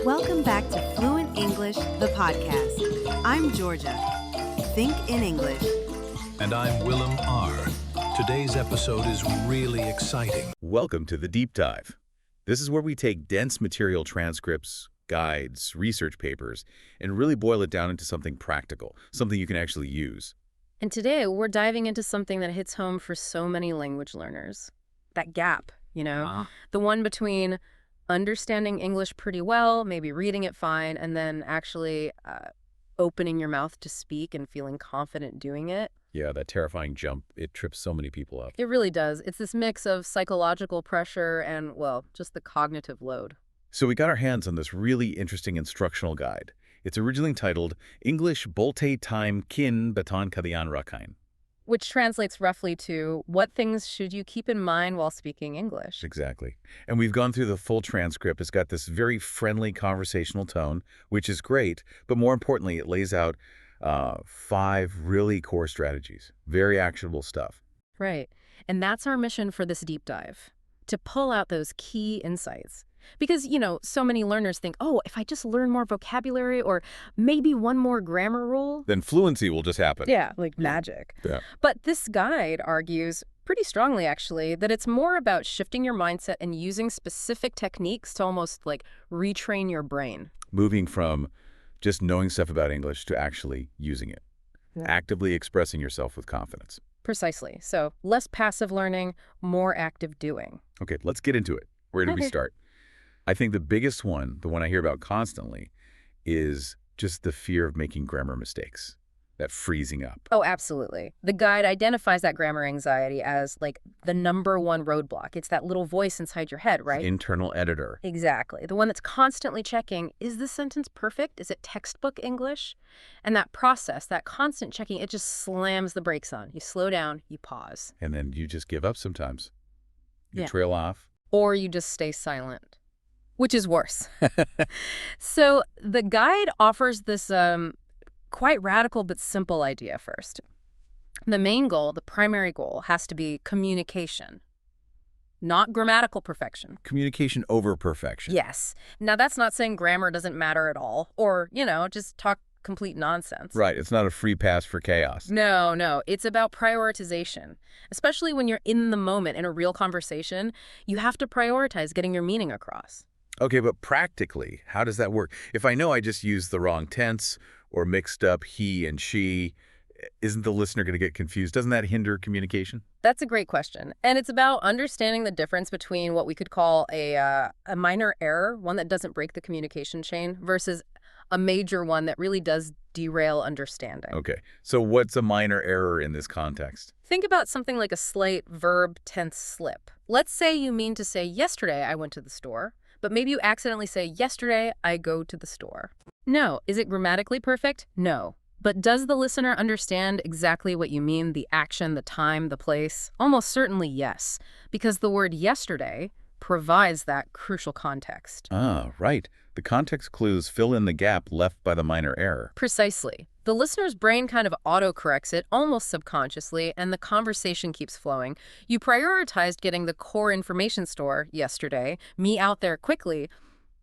Welcome back to Fluent English, the podcast. I'm Giorgia. Think in English. And I'm Willem R. Today's episode is really exciting. Welcome to the Deep Dive. This is where we take dense material transcripts, guides, research papers, and really boil it down into something practical, something you can actually use. And today we're diving into something that hits home for so many language learners. That gap, the one between understanding English pretty well, maybe reading it fine, and then actually opening your mouth to speak and feeling confident doing it. Yeah, that terrifying jump, it trips so many people up. It really does. It's this mix of psychological pressure and, well, just the cognitive load. So we got our hands on this really interesting instructional guide. It's originally titled English Bolte Time Kin Batan Kadian Rakain. Which translates roughly to, what things should you keep in mind while speaking English? Exactly. And we've gone through the full transcript. It's got this very friendly conversational tone, which is great. But more importantly, it lays out 5 really core strategies. Very actionable stuff. Right. And that's our mission for this deep dive, to pull out those key insights. Because, so many learners think, oh, if I just learn more vocabulary or maybe one more grammar rule, then fluency will just happen. Yeah, like magic. Yeah. But this guide argues pretty strongly, actually, that it's more about shifting your mindset and using specific techniques to almost like retrain your brain. Moving from just knowing stuff about English to actually using it. Yeah. Actively expressing yourself with confidence. Precisely. So less passive learning, more active doing. Okay, let's get into it. Where do we start? I think the biggest one, the one I hear about constantly, is just the fear of making grammar mistakes, that freezing up. Oh, absolutely. The guide identifies that grammar anxiety as like the number one roadblock. It's that little voice inside your head, right? Internal editor. Exactly. The one that's constantly checking, is this sentence perfect? Is it textbook English? And that process, that constant checking, it just slams the brakes on. You slow down, you pause. And then you just give up sometimes. You trail off. Or you just stay silent. Which is worse. So the guide offers this quite radical but simple idea first. The main goal, the primary goal, has to be communication, not grammatical perfection. Communication over perfection. Yes. Now, that's not saying grammar doesn't matter at all or, just talk complete nonsense. Right. It's not a free pass for chaos. No. It's about prioritization. Especially when you're in the moment in a real conversation, you have to prioritize getting your meaning across. Okay, but practically, how does that work? If I know I just used the wrong tense or mixed up he and she, isn't the listener going to get confused? Doesn't that hinder communication? That's a great question. And it's about understanding the difference between what we could call a minor error, one that doesn't break the communication chain, versus a major one that really does derail understanding. Okay, so what's a minor error in this context? Think about something like a slight verb tense slip. Let's say you mean to say, yesterday I went to the store. But maybe you accidentally say, yesterday I go to the store. No. Is it grammatically perfect? No. But does the listener understand exactly what you mean, the action, the time, the place? Almost certainly yes, because the word yesterday provides that crucial context. Ah, right. The context clues fill in the gap left by the minor error. Precisely. The listener's brain kind of auto-corrects it, almost subconsciously, and the conversation keeps flowing. You prioritized getting the core information store yesterday, me out there quickly.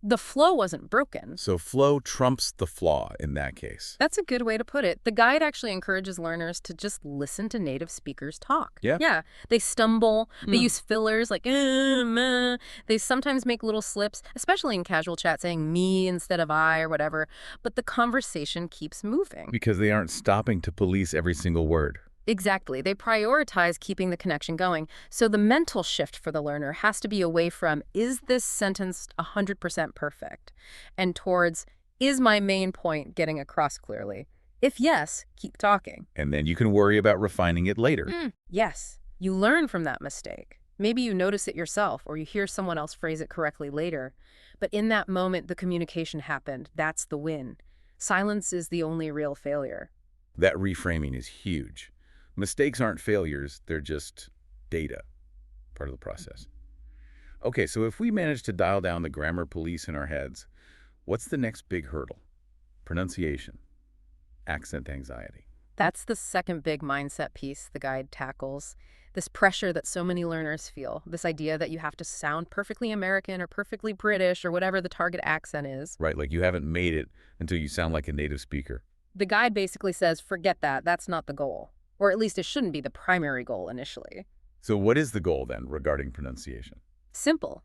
The flow wasn't broken. So flow trumps the flaw in that case. That's a good way to put it. The guide actually encourages learners to just listen to native speakers talk. Yeah. They stumble. They use fillers like, meh. They sometimes make little slips, especially in casual chat, saying me instead of I or whatever. But the conversation keeps moving. Because they aren't stopping to police every single word. Exactly. They prioritize keeping the connection going. So the mental shift for the learner has to be away from, is this sentence 100% perfect? And towards, is my main point getting across clearly? If yes, keep talking. And then you can worry about refining it later. Yes. You learn from that mistake. Maybe you notice it yourself or you hear someone else phrase it correctly later. But in that moment, the communication happened. That's the win. Silence is the only real failure. That reframing is huge. Mistakes aren't failures, they're just data, part of the process. Okay, so if we manage to dial down the grammar police in our heads, what's the next big hurdle? Pronunciation, accent anxiety. That's the second big mindset piece the guide tackles. This pressure that so many learners feel, this idea that you have to sound perfectly American or perfectly British or whatever the target accent is. Right, like you haven't made it until you sound like a native speaker. The guide basically says, forget that, that's not the goal. Or at least it shouldn't be the primary goal initially. So what is the goal then regarding pronunciation? Simple.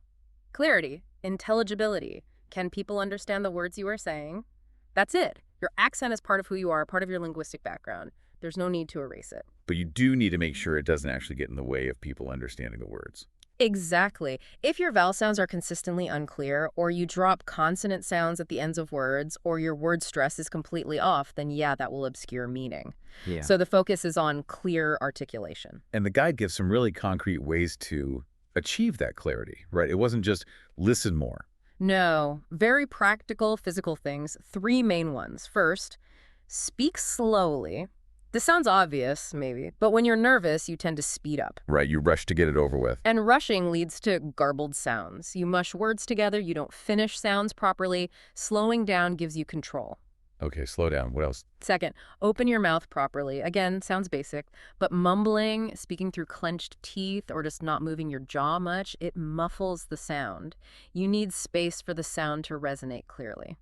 Clarity. Intelligibility. Can people understand the words you are saying? That's it. Your accent is part of who you are, part of your linguistic background. There's no need to erase it. But you do need to make sure it doesn't actually get in the way of people understanding the words. Exactly. If your vowel sounds are consistently unclear, or you drop consonant sounds at the ends of words, or your word stress is completely off, then yeah, that will obscure meaning. Yeah. So the focus is on clear articulation. And the guide gives some really concrete ways to achieve that clarity, right? It wasn't just listen more. No, very practical physical things. 3 main ones. First, speak slowly. This sounds obvious, maybe, but when you're nervous, you tend to speed up. Right, you rush to get it over with. And rushing leads to garbled sounds. You mush words together, you don't finish sounds properly. Slowing down gives you control. Okay, slow down. What else? Second, open your mouth properly. Again, sounds basic, but mumbling, speaking through clenched teeth, or just not moving your jaw much, it muffles the sound. You need space for the sound to resonate clearly.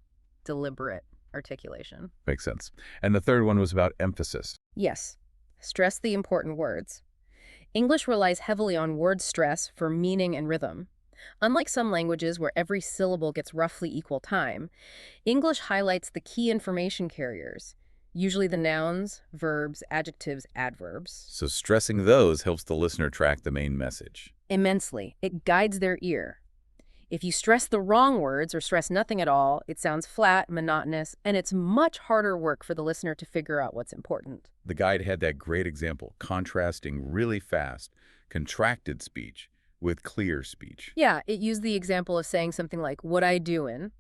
Deliberate articulation. Makes sense. And the third one was about emphasis. Yes. Stress the important words. English relies heavily on word stress for meaning and rhythm. Unlike some languages where every syllable gets roughly equal time, English highlights the key information carriers, usually the nouns, verbs, adjectives, adverbs. So stressing those helps the listener track the main message. Immensely. It guides their ear. If you stress the wrong words or stress nothing at all, it sounds flat, monotonous, and it's much harder work for the listener to figure out what's important. The guide had that great example, contrasting really fast, contracted speech with clear speech. Yeah, it used the example of saying something like, what I doin',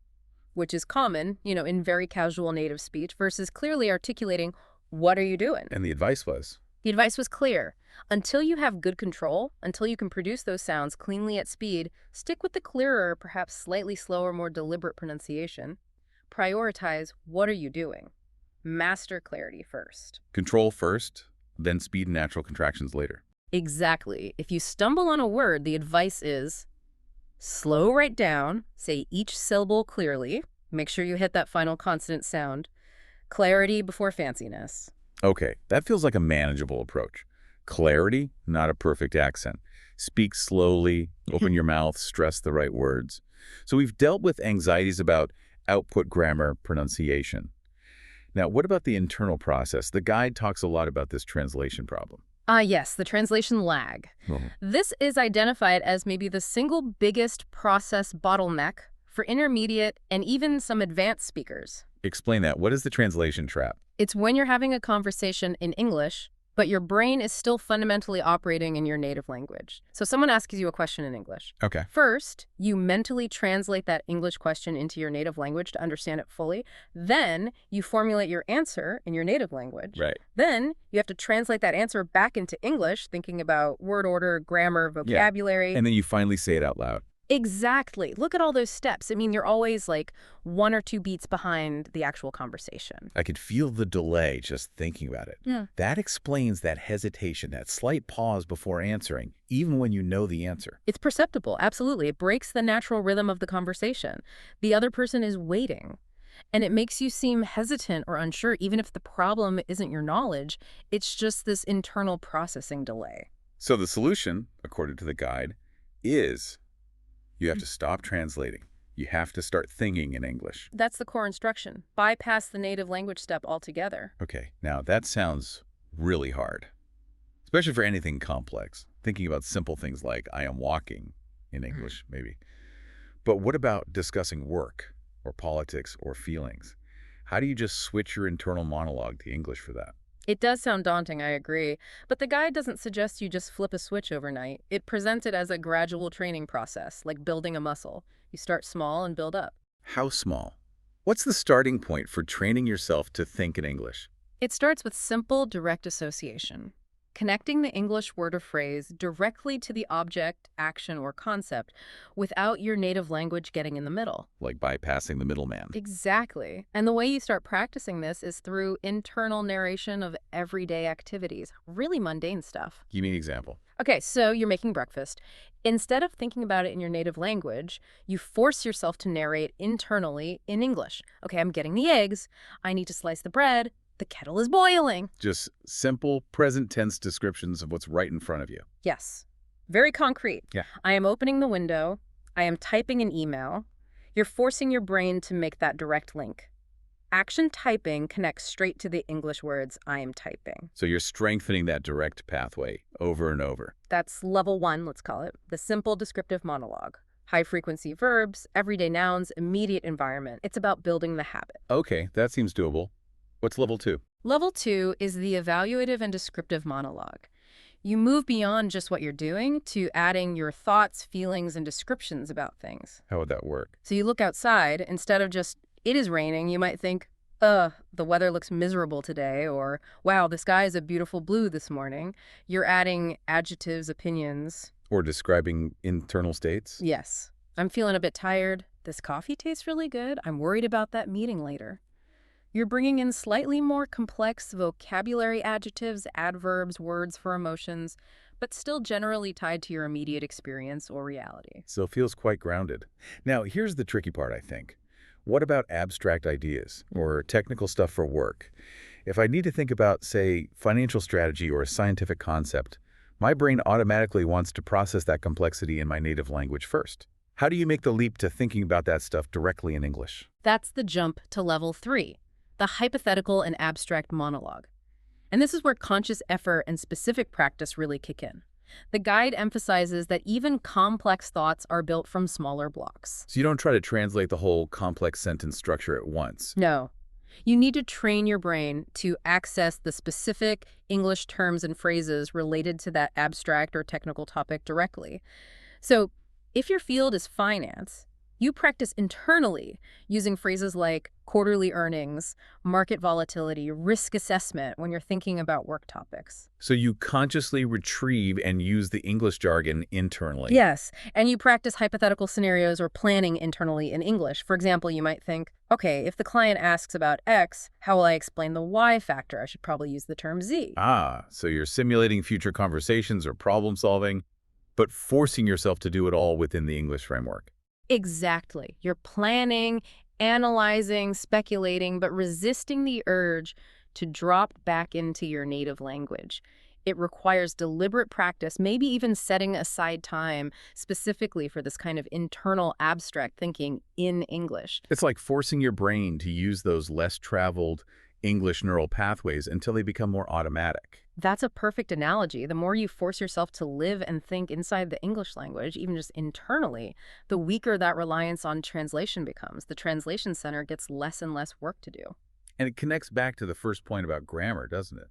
which is common, in very casual native speech, versus clearly articulating, what are you doing? And the advice was? The advice was clear. Until you have good control, until you can produce those sounds cleanly at speed, stick with the clearer, perhaps slightly slower, more deliberate pronunciation. Prioritize, what are you doing? Master clarity first. Control first, then speed and natural contractions later. Exactly. If you stumble on a word, the advice is slow right down, say each syllable clearly, make sure you hit that final consonant sound. Clarity before fanciness. Okay, that feels like a manageable approach. Clarity, not a perfect accent. Speak slowly, open your mouth, stress the right words. So we've dealt with anxieties about output grammar, pronunciation. Now, what about the internal process? The guide talks a lot about this translation problem. Yes, the translation lag. This is identified as maybe the single biggest process bottleneck for intermediate and even some advanced speakers. Explain that. What is the translation trap? It's when you're having a conversation in English, but your brain is still fundamentally operating in your native language. So someone asks you a question in English. Okay. First, you mentally translate that English question into your native language to understand it fully. Then you formulate your answer in your native language. Right. Then you have to translate that answer back into English, thinking about word order, grammar, vocabulary. Yeah. And then you finally say it out loud. Exactly. Look at all those steps. I mean, you're always like 1 or 2 beats behind the actual conversation. I could feel the delay just thinking about it. Yeah. That explains that hesitation, that slight pause before answering, even when you know the answer. It's perceptible, absolutely. It breaks the natural rhythm of the conversation. The other person is waiting. And it makes you seem hesitant or unsure, even if the problem isn't your knowledge. It's just this internal processing delay. So the solution, according to the guide, is you have to stop translating. You have to start thinking in English. That's the core instruction. Bypass the native language step altogether. Okay, now that sounds really hard, especially for anything complex. Thinking about simple things like I am walking in English, maybe. But what about discussing work or politics or feelings? How do you just switch your internal monologue to English for that? It does sound daunting, I agree, but the guide doesn't suggest you just flip a switch overnight. It presents it as a gradual training process, like building a muscle. You start small and build up. How small? What's the starting point for training yourself to think in English? It starts with simple, direct association. connecting the English word or phrase directly to the object, action, or concept without your native language getting in the middle. Like bypassing the middleman. Exactly. And the way you start practicing this is through internal narration of everyday activities, really mundane stuff. Give me an example. Okay, so you're making breakfast. Instead of thinking about it in your native language, you force yourself to narrate internally in English. Okay, I'm getting the eggs. I need to slice the bread. The kettle is boiling. Just simple present tense descriptions of what's right in front of you. Yes. Very concrete. Yeah. I am opening the window. I am typing an email. You're forcing your brain to make that direct link. Action typing connects straight to the English words I am typing. So you're strengthening that direct pathway over and over. That's level 1, let's call it, the simple descriptive monologue. High-frequency verbs, everyday nouns, immediate environment. It's about building the habit. Okay, that seems doable. What's level 2? Level 2 is the evaluative and descriptive monologue. You move beyond just what you're doing to adding your thoughts, feelings, and descriptions about things. How would that work? So you look outside, instead of just, it is raining, you might think, the weather looks miserable today, or, wow, the sky is a beautiful blue this morning. You're adding adjectives, opinions. Or describing internal states? Yes. I'm feeling a bit tired. This coffee tastes really good. I'm worried about that meeting later. You're bringing in slightly more complex vocabulary adjectives, adverbs, words for emotions, but still generally tied to your immediate experience or reality. So it feels quite grounded. Now, here's the tricky part, I think. What about abstract ideas or technical stuff for work? If I need to think about, say, financial strategy or a scientific concept, my brain automatically wants to process that complexity in my native language first. How do you make the leap to thinking about that stuff directly in English? That's the jump to level 3. The hypothetical and abstract monologue. And this is where conscious effort and specific practice really kick in. The guide emphasizes that even complex thoughts are built from smaller blocks. So you don't try to translate the whole complex sentence structure at once. No. You need to train your brain to access the specific English terms and phrases related to that abstract or technical topic directly. So if your field is finance, you practice internally using phrases like quarterly earnings, market volatility, risk assessment when you're thinking about work topics. So you consciously retrieve and use the English jargon internally. Yes, and you practice hypothetical scenarios or planning internally in English. For example, you might think, okay, if the client asks about X, how will I explain the Y factor? I should probably use the term Z. Ah, so you're simulating future conversations or problem solving, but forcing yourself to do it all within the English framework. Exactly. You're planning, analyzing, speculating, but resisting the urge to drop back into your native language. It requires deliberate practice, maybe even setting aside time specifically for this kind of internal abstract thinking in English. It's like forcing your brain to use those less traveled English neural pathways until they become more automatic. That's a perfect analogy. The more you force yourself to live and think inside the English language, even just internally, the weaker that reliance on translation becomes. The translation center gets less and less work to do. And it connects back to the first point about grammar, doesn't it?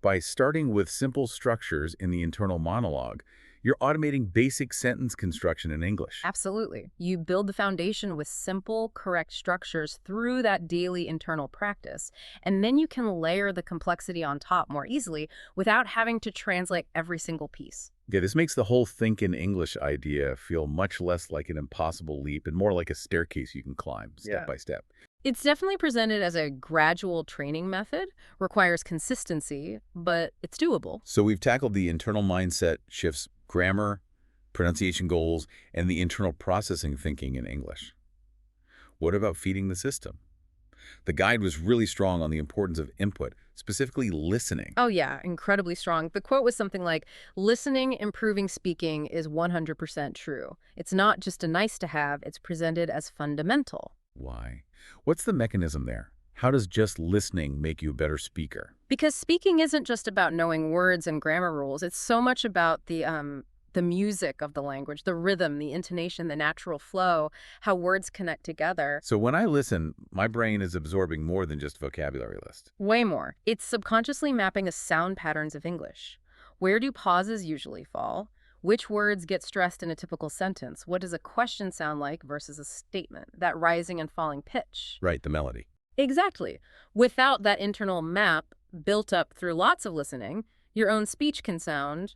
By starting with simple structures in the internal monologue, you're automating basic sentence construction in English. Absolutely. You build the foundation with simple, correct structures through that daily internal practice, and then you can layer the complexity on top more easily without having to translate every single piece. Yeah, this makes the whole think in English idea feel much less like an impossible leap and more like a staircase you can climb step by step. It's definitely presented as a gradual training method, requires consistency, but it's doable. So we've tackled the internal mindset shifts, grammar, pronunciation goals, and the internal processing thinking in English. What about feeding the system? The guide was really strong on the importance of input, specifically listening. Oh yeah, incredibly strong. The quote was something like, listening, improving speaking is 100% true. It's not just a nice to have, it's presented as fundamental. Why? What's the mechanism there? How does just listening make you a better speaker? Because speaking isn't just about knowing words and grammar rules. It's so much about the music of the language, the rhythm, the intonation, the natural flow, how words connect together. So when I listen, my brain is absorbing more than just vocabulary list. Way more. It's subconsciously mapping the sound patterns of English. Where do pauses usually fall? Which words get stressed in a typical sentence? What does a question sound like versus a statement? That rising and falling pitch. Right, the melody. Exactly. Without that internal map built up through lots of listening, Your own speech can sound,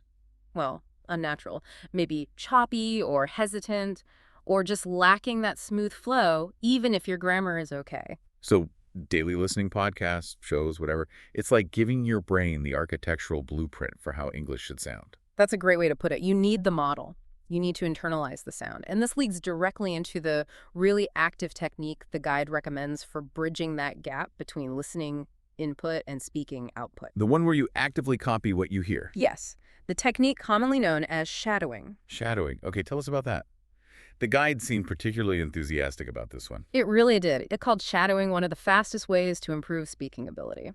well, unnatural, maybe choppy or hesitant, or just lacking that smooth flow, even if your grammar is okay. So daily listening podcasts, shows, whatever, it's like giving your brain the architectural blueprint for how English should sound. That's a great way to put it. You need the model. You need to internalize the sound. And this leads directly into the really active technique the guide recommends for bridging that gap between listening input and speaking output. The one where you actively copy what you hear. Yes, the technique commonly known as shadowing. Shadowing. Okay, tell us about that. The guide seemed particularly enthusiastic about this one. It really did. It called shadowing one of the fastest ways to improve speaking ability.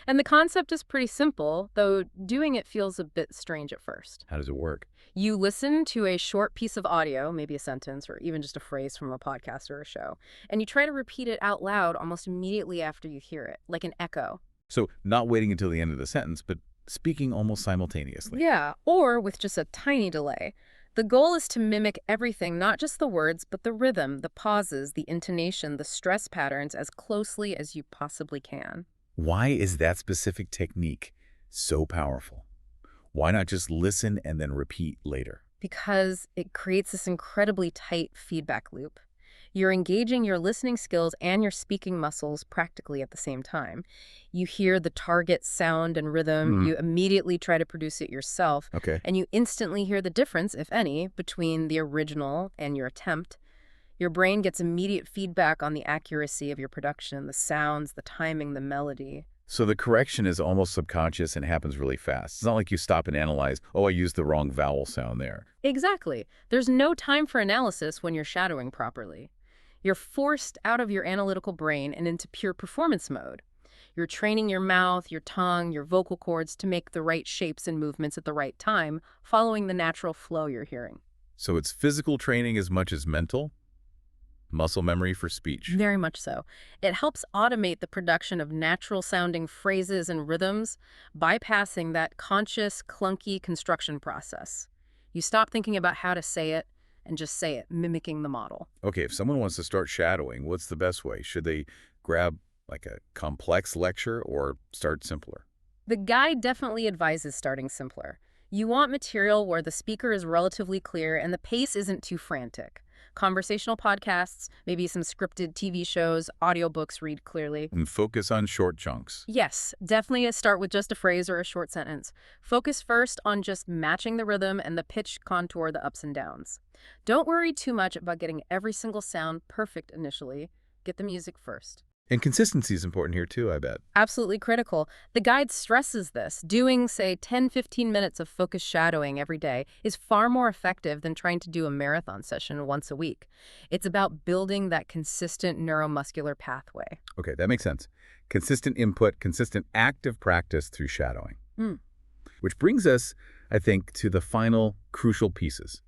And the concept is pretty simple, though doing it feels a bit strange at first. How does it work? You listen to a short piece of audio, maybe a sentence or even just a phrase from a podcast or a show, and you try to repeat it out loud almost immediately after you hear it, like an echo. So not waiting until the end of the sentence, but speaking almost simultaneously. Yeah, or with just a tiny delay. The goal is to mimic everything, not just the words, but the rhythm, the pauses, the intonation, the stress patterns as closely as you possibly can. Why is that specific technique so powerful? Why not just listen and then repeat later? Because it creates this incredibly tight feedback loop. You're engaging your listening skills and your speaking muscles practically at the same time. You hear the target sound and rhythm, you immediately try to produce it yourself, Okay. and you instantly hear the difference, if any, between the original and your attempt. Your brain gets immediate feedback on the accuracy of your production, the sounds, the timing, the melody. So the correction is almost subconscious and happens really fast. It's not like you stop and analyze, oh, I used the wrong vowel sound there. Exactly. There's no time for analysis when you're shadowing properly. You're forced out of your analytical brain and into pure performance mode. You're training your mouth, your tongue, your vocal cords to make the right shapes and movements at the right time, following the natural flow you're hearing. So it's physical training as much as mental? Muscle memory for speech. Very much so. It helps automate the production of natural-sounding phrases and rhythms, bypassing that conscious, clunky construction process. You stop thinking about how to say it and just say it, mimicking the model. Okay, if someone wants to start shadowing, what's the best way? Should they grab like a complex lecture or start simpler? The guide definitely advises starting simpler. You want material where the speaker is relatively clear and the pace isn't too frantic. Conversational podcasts, maybe some scripted TV shows, audiobooks read clearly. And focus on short chunks. Yes, definitely start with just a phrase or a short sentence. Focus first on just matching the rhythm and the pitch contour, the ups and downs. Don't worry too much about getting every single sound perfect initially. Get the music first. And consistency is important here too, I bet. Absolutely critical. The guide stresses this. Doing, say, 10-15 minutes of focused shadowing every day is far more effective than trying to do a marathon session once a week. It's about building that consistent neuromuscular pathway. Okay, that makes sense. Consistent input, consistent active practice through shadowing. Which brings us, I think, to the final crucial pieces.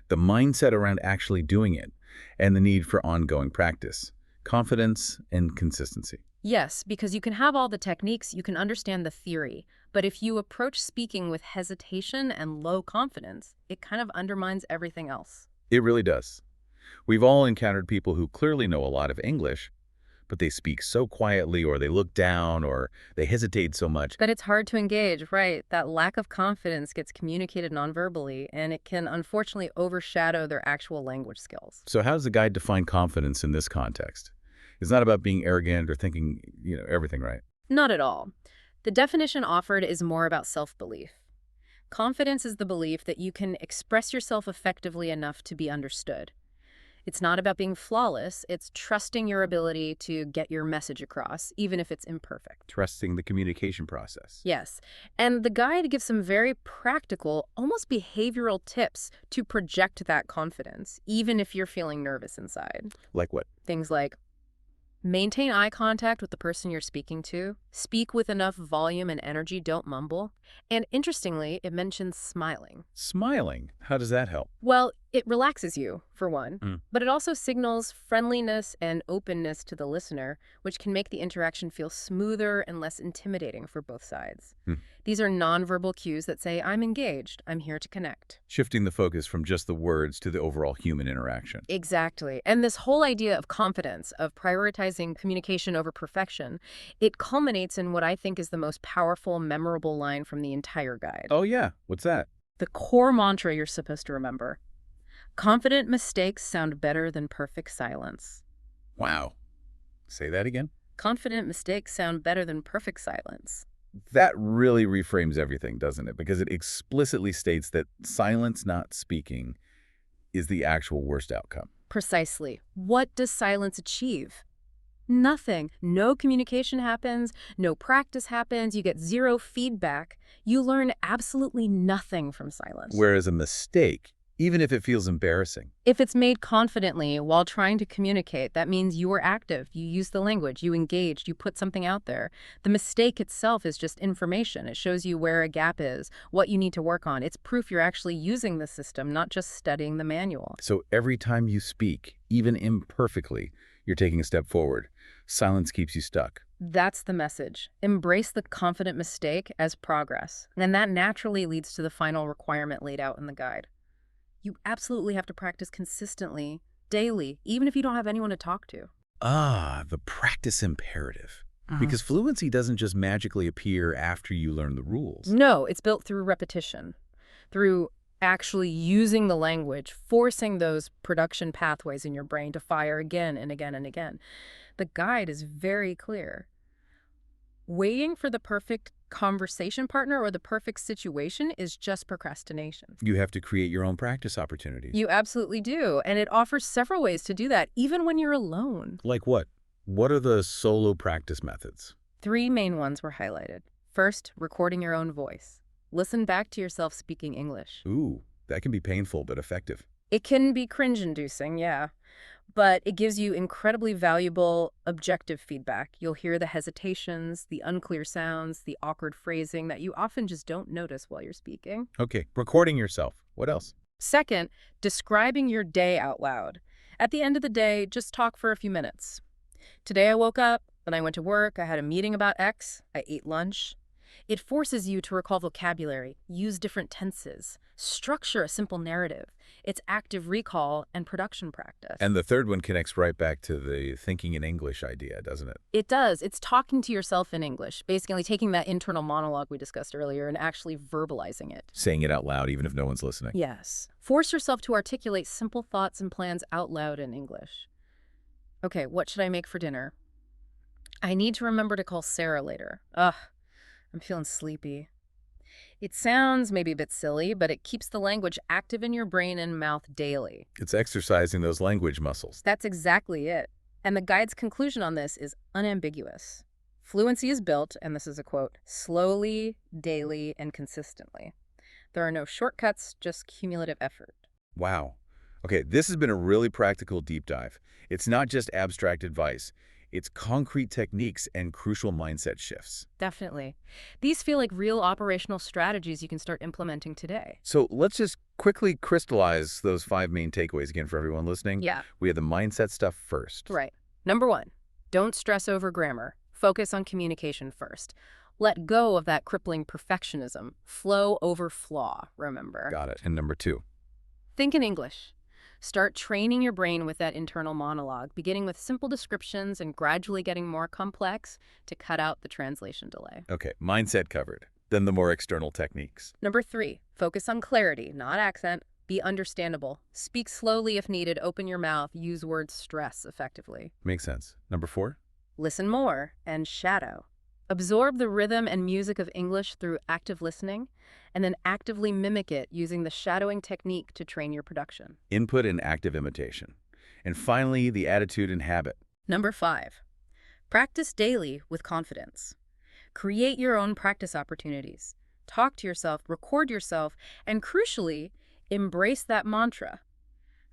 The mindset around actually doing it and the need for ongoing practice. Confidence and consistency. Yes, because you can have all the techniques, you can understand the theory, but if you approach speaking with hesitation and low confidence, it kind of undermines everything else. It really does. We've all encountered people who clearly know a lot of English, but they speak so quietly or they look down or they hesitate so much. But it's hard to engage, right? That lack of confidence gets communicated nonverbally, and it can unfortunately overshadow their actual language skills. So how does the guide define confidence in this context? It's not about being arrogant or thinking, everything right. Not at all. The definition offered is more about self-belief. Confidence is the belief that you can express yourself effectively enough to be understood. It's not about being flawless, it's trusting your ability to get your message across, even if it's imperfect. Trusting the communication process. Yes, and the guide gives some very practical, almost behavioral tips to project that confidence, even if you're feeling nervous inside. Like what? Things like, maintain eye contact with the person you're speaking to, speak with enough volume and energy, don't mumble, and interestingly, it mentions smiling. Smiling. How does that help? Well, it relaxes you, for one, but it also signals friendliness and openness to the listener, which can make the interaction feel smoother and less intimidating for both sides. These are nonverbal cues that say, I'm engaged, I'm here to connect. Shifting the focus from just the words to the overall human interaction. Exactly. And this whole idea of confidence, of prioritizing communication over perfection, it culminates culminates in what I think is the most powerful, memorable line from the entire guide. Oh, yeah. What's that? The core mantra you're supposed to remember. Confident mistakes sound better than perfect silence. Wow. Say that again? Confident mistakes sound better than perfect silence. That really reframes everything, doesn't it? Because it explicitly states that silence, not speaking, is the actual worst outcome. Precisely. What does silence achieve? Nothing. No communication happens. No practice happens. You get zero feedback. You learn absolutely nothing from silence. Whereas a mistake, even if it feels embarrassing, If it's made confidently while trying to communicate, that means you were active, you used the language, you engaged, you put something out there. The mistake itself is just information. It shows you where a gap is, what you need to work on. It's proof you're actually using the system, not just studying the manual. so every time you speak, even imperfectly, you're taking a step forward. Silence keeps you stuck. That's the message. Embrace the confident mistake as progress. And that naturally leads to the final requirement laid out in the guide. You absolutely have to practice consistently, daily, even if you don't have anyone to talk to. Ah, the practice imperative. Because fluency doesn't just magically appear after you learn the rules. No, it's built through repetition, through actually using the language, forcing those production pathways in your brain to fire again and again and again. The guide is very clear. Waiting for the perfect conversation partner or the perfect situation is just procrastination. You have to create your own practice opportunities. You absolutely do, and it offers several ways to do that, even when you're alone. Like what? What are the solo practice methods? 3 main ones were highlighted. First, recording your own voice. Listen back to yourself speaking English. Ooh, that can be painful but effective. It can be cringe-inducing, yeah, but it gives you incredibly valuable, objective feedback. You'll hear the hesitations, the unclear sounds, the awkward phrasing that you often just don't notice while you're speaking. Okay, recording yourself. What else? Second, describing your day out loud. At the end of the day, just talk for a few minutes. Today I woke up, then I went to work, I had a meeting about X, I ate lunch. It forces you to recall vocabulary, use different tenses, structure a simple narrative. It's active recall and production practice. And the third one connects right back to the thinking in English idea, doesn't it? It does. It's talking to yourself in English, basically taking that internal monologue we discussed earlier and actually verbalizing it. Saying it out loud even if no one's listening. Yes. Force yourself to articulate simple thoughts and plans out loud in English. Okay, what should I make for dinner? I need to remember to call Sarah later. Ugh, I'm feeling sleepy. It sounds maybe a bit silly, but it keeps the language active in your brain and mouth daily. It's exercising those language muscles. That's exactly it. And the guide's conclusion on this is unambiguous. Fluency is built, and this is a quote, slowly, daily, and consistently. There are no shortcuts, just cumulative effort. Wow. Okay, this has been a really practical deep dive. It's not just abstract advice. It's concrete techniques and crucial mindset shifts. Definitely. These feel like real operational strategies you can start implementing today. So let's just quickly crystallize those 5 main takeaways again for everyone listening. Yeah. We have the mindset stuff first. Right. Number 1, don't stress over grammar. Focus on communication first. Let go of that crippling perfectionism. Flow over flaw, remember. Got it. And number 2. Think in English. Start training your brain with that internal monologue, beginning with simple descriptions and gradually getting more complex to cut out the translation delay. Okay, mindset covered. Then the more external techniques. Number 3, focus on clarity, not accent. Be understandable. Speak slowly if needed. Open your mouth. Use words stress effectively. Makes sense. Number 4. Listen more and shadow. Absorb the rhythm and music of English through active listening, and then actively mimic it using the shadowing technique to train your production. Input and active imitation. And finally, the attitude and habit. Number 5, practice daily with confidence. Create your own practice opportunities. Talk to yourself, record yourself, and crucially, embrace that mantra.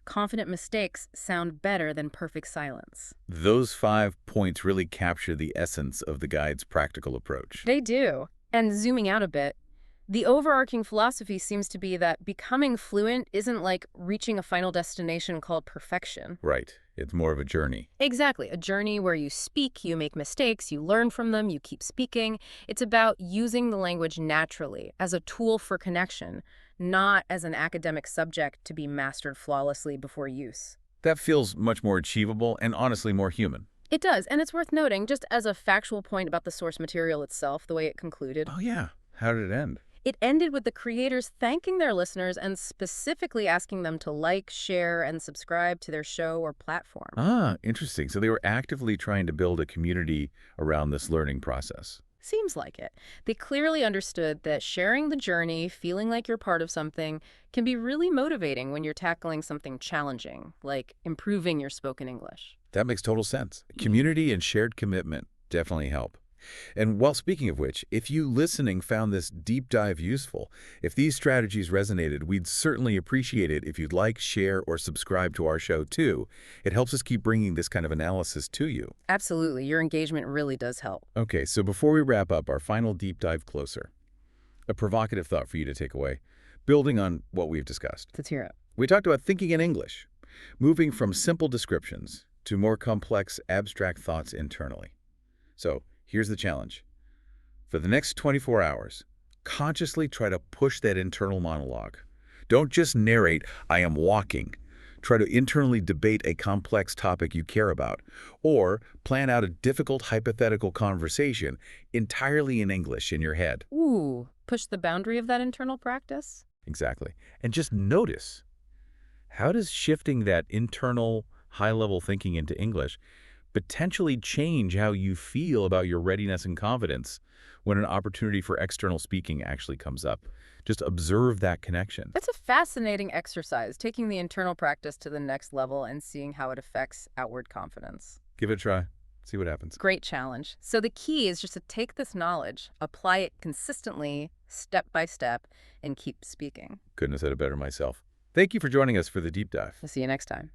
Confident mistakes sound better than perfect silence. Those 5 points really capture the essence of the guide's practical approach. They do. And zooming out a bit, the overarching philosophy seems to be that becoming fluent isn't like reaching a final destination called perfection. Right. It's more of a journey. Exactly. A journey where you speak, you make mistakes, you learn from them, you keep speaking. It's about using the language naturally as a tool for connection, not as an academic subject to be mastered flawlessly before use. That feels much more achievable and honestly more human. It does, and it's worth noting, just as a factual point about the source material itself, the way it concluded. Oh, yeah. How did it end? It ended with the creators thanking their listeners and specifically asking them to like, share, and subscribe to their show or platform. Ah, interesting. So they were actively trying to build a community around this learning process. Seems like it. They clearly understood that sharing the journey, feeling like you're part of something, can be really motivating when you're tackling something challenging, like improving your spoken English. That makes total sense. Community and shared commitment definitely help. And while speaking of which, if you listening found this deep dive useful, if these strategies resonated, we'd certainly appreciate it if you'd like, share, or subscribe to our show too. It helps us keep bringing this kind of analysis to you. Absolutely. Your engagement really does help. Okay, so before we wrap up our final deep dive closer, a provocative thought for you to take away, building on what we've discussed. Let's hear it. We talked about thinking in English, moving from simple descriptions to more complex, abstract thoughts internally. So, here's the challenge. For the next 24 hours, consciously try to push that internal monologue. Don't just narrate, I am walking. Try to internally debate a complex topic you care about, or plan out a difficult hypothetical conversation entirely in English in your head. Ooh, push the boundary of that internal practice? Exactly. And just notice, how does shifting that internal high-level thinking into English potentially change how you feel about your readiness and confidence when an opportunity for external speaking actually comes up? Just observe that connection. That's a fascinating exercise, taking the internal practice to the next level and seeing how it affects outward confidence. Give it a try. See what happens. Great challenge. So the key is just to take this knowledge, apply it consistently, step by step, and keep speaking. Couldn't have said it better myself. Thank you for joining us for the deep dive. I'll see you next time.